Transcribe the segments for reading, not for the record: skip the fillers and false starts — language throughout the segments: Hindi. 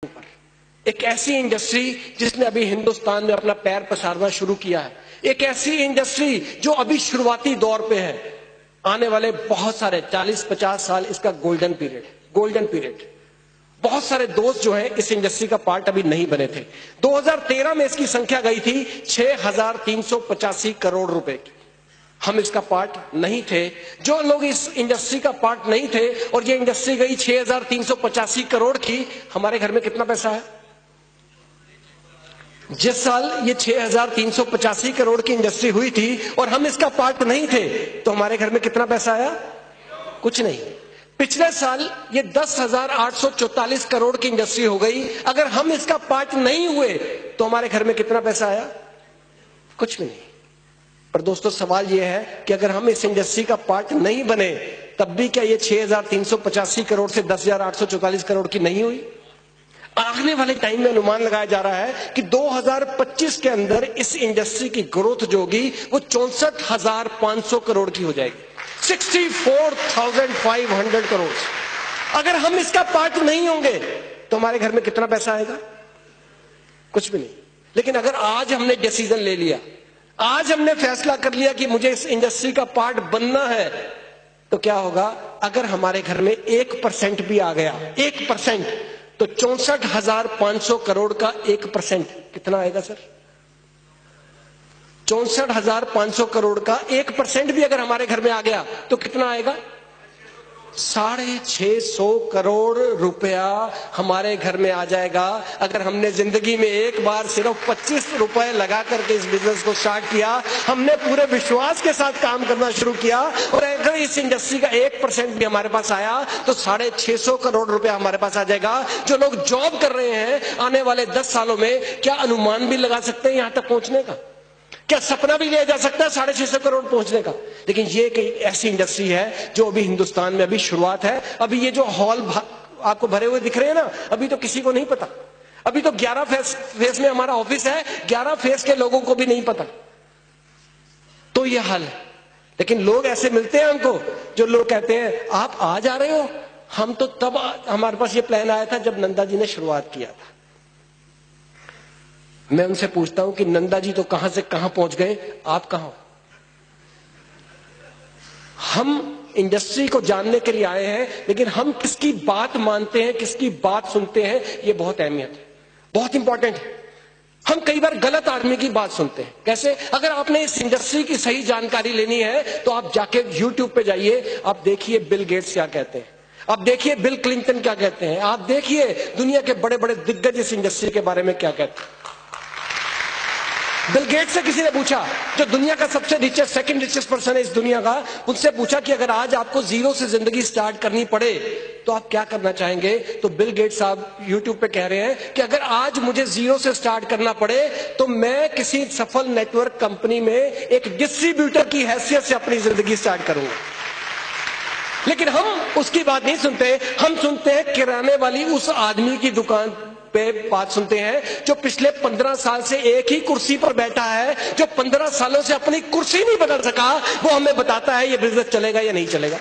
एक ऐसी इंडस्ट्री जिसने अभी हिंदुस्तान में अपना पैर पसारना शुरू किया है, एक ऐसी इंडस्ट्री जो अभी शुरुआती दौर पे है। आने वाले बहुत सारे 40-50 साल इसका गोल्डन पीरियड। बहुत सारे दोस्त जो हैं इस इंडस्ट्री का पार्ट अभी नहीं बने थे। 2013 में इसकी संख्या गई थी 6,385 करोड़ रुपए की। हम इसका पार्ट नहीं थे। जो लोग इस इंडस्ट्री का पार्ट नहीं थे और ये इंडस्ट्री गई 6,385 करोड़ की, हमारे घर में कितना पैसा है? जिस साल ये 6,385 करोड़ की इंडस्ट्री हुई थी और हम इसका पार्ट नहीं थे, तो हमारे घर में कितना पैसा आया? कुछ नहीं। पिछले साल ये 10,844 करोड़ की इंडस्ट्री हो गई। अगर हम इसका पार्ट नहीं हुए तो हमारे घर में कितना पैसा आया? कुछ भी नहीं। पर दोस्तों, सवाल यह है कि अगर हम इस इंडस्ट्री का पार्ट नहीं बने तब भी क्या ये 6,385 करोड़ से 10,844 करोड़ की नहीं हुई? आने वाले टाइम में अनुमान लगाया जा रहा है कि 2025 के अंदर इस इंडस्ट्री की ग्रोथ जो होगी वो 64,500 करोड़ की हो जाएगी। 64,500 करोड़। अगर हम इसका पार्ट नहीं होंगे तो हमारे घर में कितना पैसा आएगा? कुछ भी नहीं। लेकिन अगर आज हमने डिसीजन ले लिया, आज हमने फैसला कर लिया कि मुझे इस इंडस्ट्री का पार्ट बनना है, तो क्या होगा? अगर हमारे घर में 1% भी आ गया, 1%, तो 64,500 करोड़ का 1% कितना आएगा सर? 64,500 करोड़ का 1% भी अगर हमारे घर में आ गया तो कितना आएगा? 650 करोड़ रुपया हमारे घर में आ जाएगा। अगर हमने जिंदगी में एक बार सिर्फ 25 रुपए लगा करके इस बिजनेस को स्टार्ट किया, हमने पूरे विश्वास के साथ काम करना शुरू किया और अगर इस इंडस्ट्री का 1% भी हमारे पास आया तो 650 करोड़ रुपया हमारे पास आ जाएगा। जो लोग जॉब कर रहे हैं आने वाले 10 सालों में, क्या अनुमान भी लगा सकते हैं यहां तक पहुंचने का? क्या सपना भी लिया जा सकता है 650 करोड़ पहुंचने का? लेकिन ये एक ऐसी इंडस्ट्री है जो अभी हिंदुस्तान में अभी शुरुआत है। अभी ये जो हॉल आपको भरे हुए दिख रहे हैं ना, अभी तो किसी को नहीं पता। अभी तो 11 फेस में हमारा ऑफिस है, 11 फेस के लोगों को भी नहीं पता। तो ये हाल है। लेकिन लोग ऐसे मिलते हैं हमको, जो लोग कहते हैं आप आ जा रहे हो। हम तो तब हमारे पास ये प्लान आया था जब नंदा जी ने शुरुआत किया था। मैं उनसे पूछता हूं कि नंदा जी तो कहां से कहां पहुंच गए, आप कहां हो? हम इंडस्ट्री को जानने के लिए आए हैं, लेकिन हम किसकी बात मानते हैं, किसकी बात सुनते हैं, यह बहुत अहमियत है, बहुत इंपॉर्टेंट है। हम कई बार गलत आदमी की बात सुनते हैं। कैसे? अगर आपने इस इंडस्ट्री की सही जानकारी लेनी है तो आप जाके YouTube पे जाइए, आप देखिए बिल गेट्स क्या कहते हैं, आप देखिए बिल क्लिंटन क्या कहते हैं, आप देखिए दुनिया के बड़े बड़े दिग्गज इस इंडस्ट्री के बारे में क्या कहते हैं। बिल गेट्स से किसी ने पूछा, जो दुनिया का सबसे रिचेस्ट, सेकंड रिचेस्ट पर्सन है इस दुनिया का, उनसे पूछा कि अगर आज आपको जीरो से जिंदगी स्टार्ट करनी पड़े तो आप क्या करना चाहेंगे? तो बिल गेट्स साहब YouTube पे कह रहे हैं कि अगर आज मुझे जीरो से स्टार्ट करना पड़े तो मैं किसी सफल नेटवर्क कंपनी में एक डिस्ट्रीब्यूटर की हैसियत से अपनी जिंदगी स्टार्ट करूंगा। लेकिन हम उसकी बात नहीं सुनते। हम सुनते हैं किराने वाली उस आदमी की दुकान पे बात सुनते हैं जो पिछले 15 साल से एक ही कुर्सी पर बैठा है, जो 15 सालों से अपनी कुर्सी नहीं बदल सका। वो हमें बताता है ये बिजनेस चलेगा या नहीं चलेगा।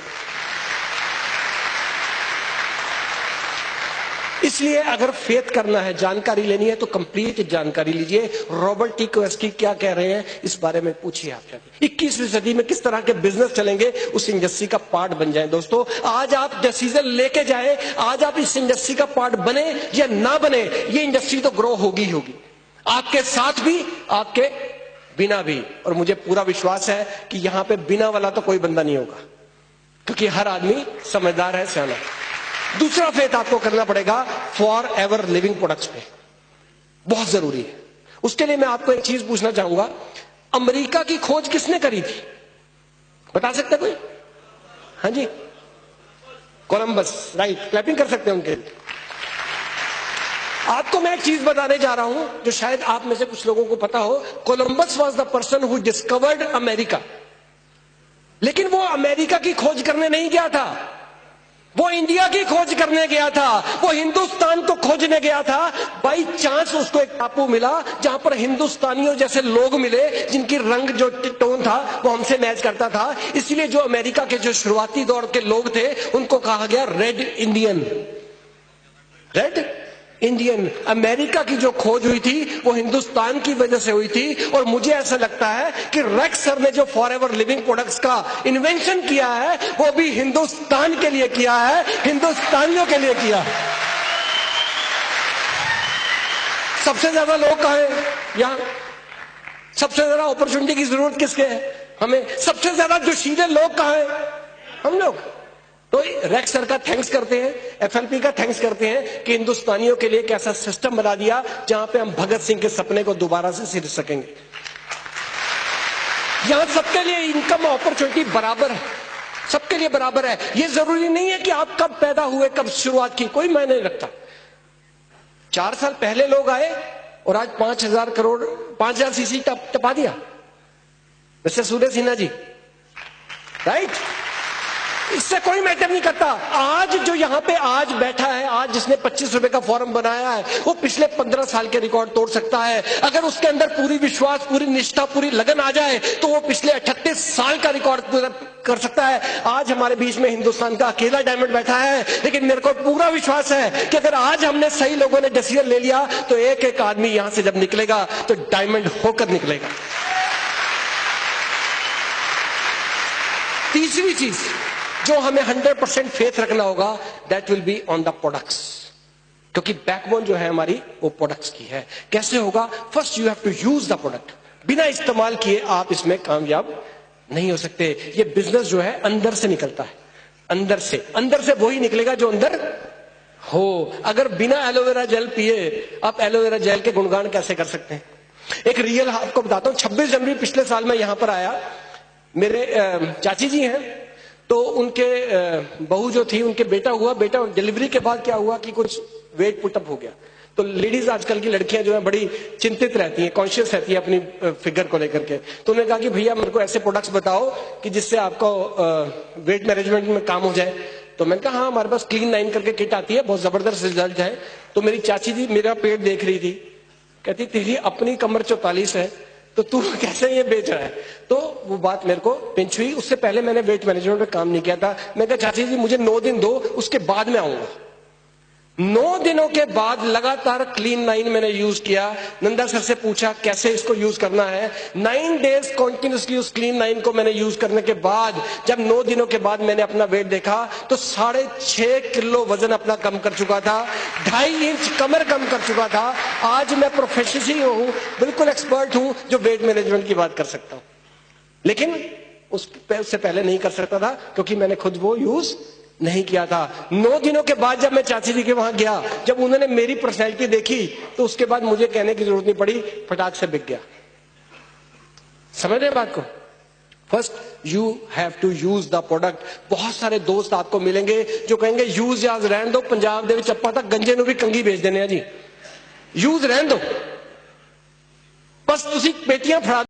इसलिए अगर फेथ करना है, जानकारी लेनी है, तो कंप्लीट जानकारी लीजिए। रॉबर्ट टी कियोसाकी क्या कह रहे हैं इस बारे में पूछिए आप जाके। 21वीं सदी में किस तरह के बिजनेस चलेंगे, उस इंडस्ट्री का पार्ट बन जाए। दोस्तों, आज आप डिसीजन लेके जाए, आज आप इस इंडस्ट्री का पार्ट बने या ना बने, ये इंडस्ट्री तो ग्रो होगी ही होगी, आपके साथ भी, आपके बिना भी। और मुझे पूरा विश्वास है कि यहां पे बिना वाला तो कोई बंदा नहीं होगा, क्योंकि हर आदमी समझदार है, सियाना है। दूसरा फेथ आपको करना पड़ेगा फॉर एवर लिविंग प्रोडक्ट्स पे, बहुत जरूरी है। उसके लिए मैं आपको एक चीज पूछना चाहूंगा, अमेरिका की खोज किसने करी थी? बता सकता कोई? हाँ जी, कोलंबस, राइट। क्लैपिंग कर सकते हैं उनके लिए। आपको मैं एक चीज बताने जा रहा हूं जो शायद आप में से कुछ लोगों को पता हो। Columbus was the person who discovered America. लेकिन वो अमेरिका की खोज करने नहीं गया था, वो इंडिया की खोज करने गया था, वो हिंदुस्तान को खोजने गया था। बाई चांस उसको एक टापू मिला जहां पर हिंदुस्तानियों जैसे लोग मिले, जिनकी रंग जो टोन था वो हमसे मैच करता था। इसलिए जो अमेरिका के जो शुरुआती दौर के लोग थे उनको कहा गया red Indian. Red Indian America की जो खोज हुई थी वो हिंदुस्तान की वजह से हुई थी। और मुझे ऐसा लगता है कि रेक्स सर ने जो फॉरएवर लिविंग प्रोडक्ट्स का इन्वेंशन किया है वो भी हिंदुस्तान के लिए किया है, हिंदुस्तानियों के लिए किया है। सबसे ज्यादा लोग कहां हैं यहां? सबसे ज्यादा अपॉर्चुनिटी की जरूरत किसके है? हमें। सबसे ज्यादा जोशीले लोग कहां हैं? हम लोग। तो रेक्स सर का थैंक्स करते हैं, एफएलपी का थैंक्स करते हैं कि हिंदुस्तानियों के लिए एक ऐसा सिस्टम बना दिया जहां पे हम भगत सिंह के सपने को दोबारा से सिर सकेंगे। यहां सबके लिए इनकम अपॉर्चुनिटी बराबर है, सबके लिए बराबर है। यह जरूरी नहीं है कि आप कब पैदा हुए, कब शुरुआत की, कोई मायने नहीं रखता। 4 साल पहले लोग आए और आज 5,000 करोड़ 5,000 सीसी टपा दिया मिस्टर सूर्य सिन्हा जी, राइट? इससे कोई मैटर नहीं करता। आज जो यहां पे आज बैठा है, आज जिसने 25 रुपए का फॉर्म बनाया है, वो पिछले 15 साल के रिकॉर्ड तोड़ सकता है। अगर उसके अंदर पूरी विश्वास, पूरी निष्ठा, पूरी लगन आ जाए तो वो पिछले 38 साल का रिकॉर्ड पूरा कर सकता है। आज हमारे बीच में हिंदुस्तान का अकेला डायमंड बैठा है, लेकिन मेरे को पूरा विश्वास है कि अगर आज हमने सही लोगों ने डिसीजन ले लिया तो एक एक आदमी यहां से जब निकलेगा तो डायमंड होकर निकलेगा। तीसरी चीज जो हमें 100% फेथ रखना होगा, that will be on the products, क्योंकि बैकबोन जो है हमारी वो प्रोडक्ट्स की है। कैसे होगा? First you have to use the product. बिना इस्तेमाल किए आप इसमें कामयाब नहीं हो सकते। ये बिजनेस जो है अंदर से निकलता है, अंदर से वही निकलेगा जो अंदर हो। अगर बिना एलोवेरा जेल पिए आप एलोवेरा जेल के गुणगान कैसे कर सकते हैं? एक रियल आपको बताता हूं। 26 जनवरी पिछले साल में यहां पर आया, मेरे चाची जी हैं, तो उनके बहू जो थी, उनके बेटा हुआ। बेटा डिलीवरी के बाद क्या हुआ कि कुछ वेट पुटअप हो गया। तो लेडीज, आजकल की लड़कियां जो है बड़ी चिंतित रहती हैं, कॉन्शियस रहती है अपनी फिगर को लेकर के। तो उन्होंने कहा कि भैया मेरे को ऐसे प्रोडक्ट्स बताओ कि जिससे आपको वेट मैनेजमेंट में काम हो जाए। तो मैंने कहा हाँ, हमारे पास क्लीन 9 करके किट आती है, बहुत जबरदस्त रिजल्ट है। तो मेरी चाची जी मेरा पेट देख रही थी, कहती तेरी अपनी कमर 44 है तो तू कैसे ये बेच रहा है? तो वो बात मेरे को पिंच हुई। उससे पहले मैंने वेट मैनेजमेंट में काम नहीं किया था। मैं कहा चाची जी मुझे 9 दिन दो, उसके बाद में आऊंगा। 9 दिनों के बाद लगातार क्लीन 9 मैंने यूज किया। नंदा सर से पूछा कैसे इसको यूज करना है। 9 डेज कॉन्टिन्यूसली उस क्लीन 9 को मैंने यूज करने के बाद, जब 9 दिनों के बाद मैंने अपना वेट देखा तो 6.5 किलो वजन अपना कम कर चुका था, 2.5 इंच कमर कम कर चुका था। आज मैं प्रोफेशनल हूं, बिल्कुल एक्सपर्ट हूं जो वेट मैनेजमेंट की बात कर सकता हूं। लेकिन उससे पहले नहीं कर सकता था क्योंकि मैंने खुद वो यूज नहीं किया था। 9 दिनों के बाद जब मैं चाची जी के वहां गया, जब उन्होंने मेरी पर्सनैलिटी देखी तो उसके बाद मुझे कहने की जरूरत नहीं पड़ी, फटाक से बिक गया। समझ रहे बात को? First you have to use the product. बहुत सारे दोस्त आपको मिलेंगे जो कहेंगे यूज याज रहन दो, पंजाब दे विच आपां तां गंजे नूं भी कंगी बेच देने जी, यूज रहन दो, बस तुसीं पेटियां फड़ा